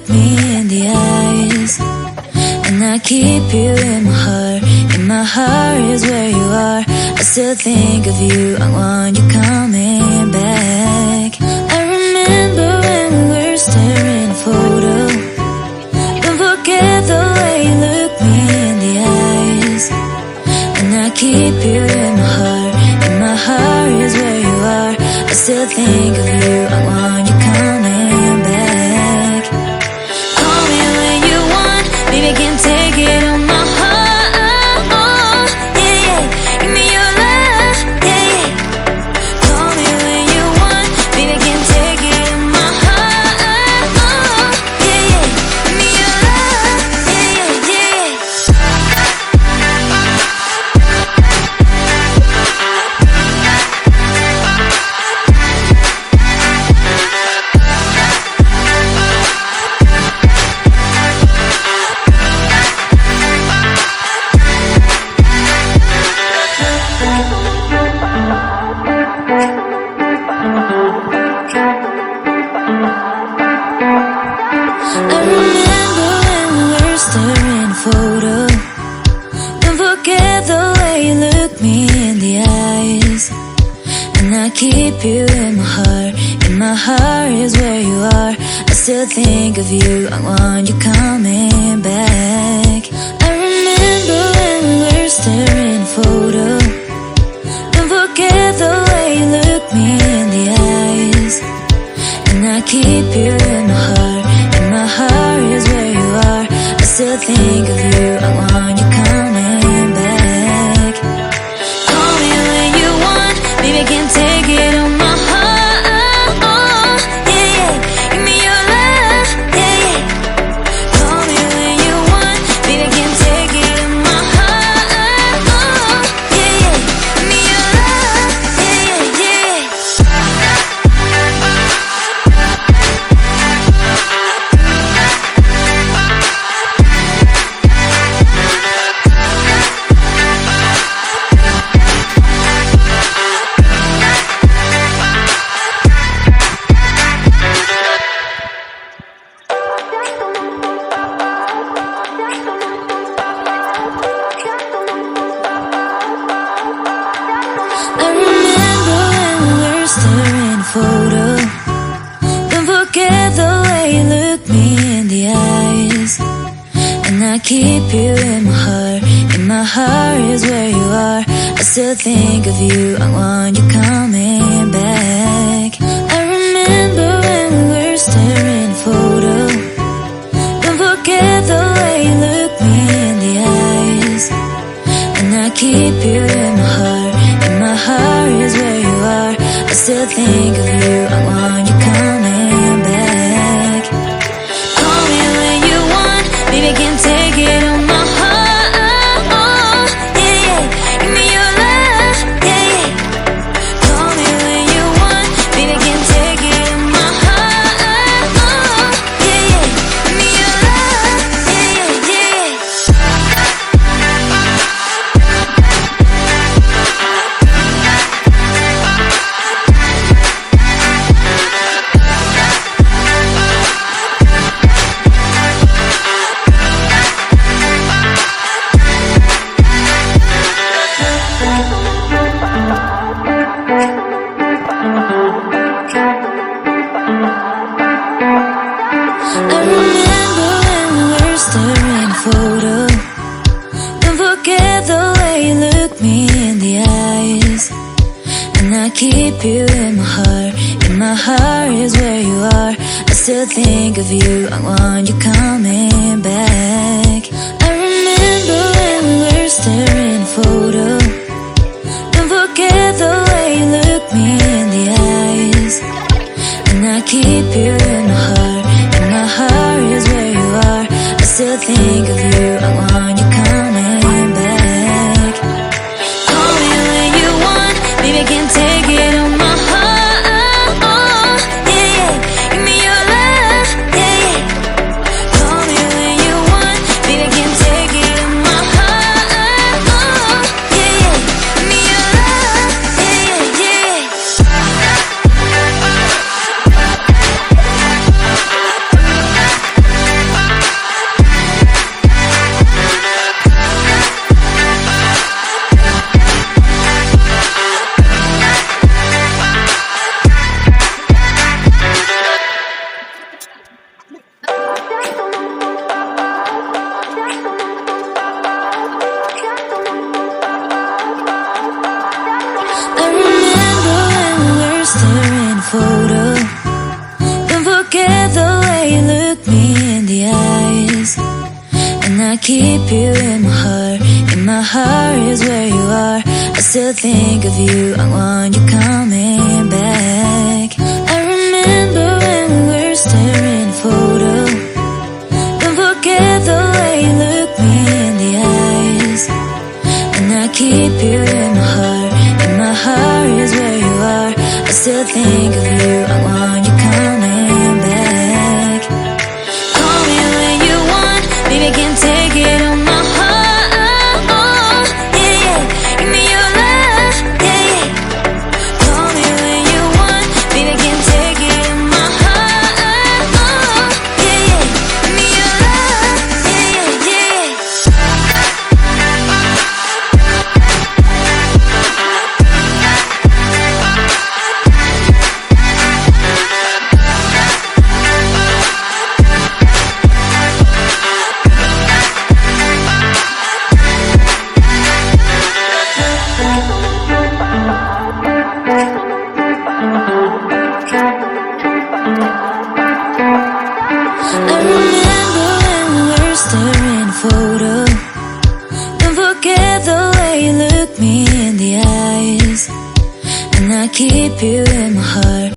me in the eyes, and I keep you in my heart. In my heart is where you are. I still think of you, I want you coming back. I remember when we were staring at a photo. Don't forget the way you look me in the eyes, and I keep you in my heart. In my heart is where you are. I still think of you, I want you coming back. Call me when you want, baby, I can't take it on my heart. Yeah, yeah, give me your love, yeah, yeah. Call me when you want, baby, I can't take it on my heart. Yeah, yeah, give me your love, yeah, yeah, yeah. I remember when we were staring at a photo. Don't forget the way you look me in the eyes, and I keep you in my heart. In my heart is where you are. I still think of you, I want you coming back. I remember when we were staring at a photo. Don't forget the way you look me in the eyes, and I keep you in my heart. In my heart is where you are. I still think of you, I want you coming back. Call me when you want, baby, I can't take it on my heart. Yeah, yeah, give me your love, yeah, yeah. Call me when you want, baby, I can't take it on my heart. Yeah, yeah, give me your love, yeah, yeah, yeah. I remember when we were staring at a photo. Don't forget the way you look me in the eyes, and I keep you in my heart. In my heart is where you are. I still think of you, I want you coming back. I remember when we were staring at a photo. Don't forget the way you look me in the eyes, and I keep you in my heart. In my heart is where you are. I still think of you, I want you coming back. Call me when you want, baby, I can't take it on my heart. Yeah, yeah, give me your love, yeah, yeah. Call me when you want, baby, I can't take it on my heart. Yeah, yeah, give me your love, yeah, yeah, yeah. I remember when we were staring at a photo. Don't forget the way you look me in the eyes, and I keep you in my heart. In my heart is where you are. I still think of you, I want you coming back. I remember when we were staring at a photo. Don't forget the way you look me in the eyes, and I keep you in my heart. In my heart is where you are. I still think of you, I want you coming back. Call me when you want, baby, I can't take it on my heart. Yeah, yeah, give me your love, yeah, yeah. keep you in my heart. In my heart is where you are. I still think of you, I want you coming back. I remember when we were staring at a photo. Don't forget the way you look me in the eyes. And I keep you in my heart. In my heart is where you are. I still think of you, I want you coming back. Call me when you want, baby, I can't take it on my heart. Yeah, yeah, give me your love, yeah, yeah. Call me when you want, baby, I can't take it on my heart. Yeah, yeah, give me your love, yeah, yeah, yeah. I remember when we were staring at a photo. Don't forget the way you look me in the eyes. And I keep you in my heart.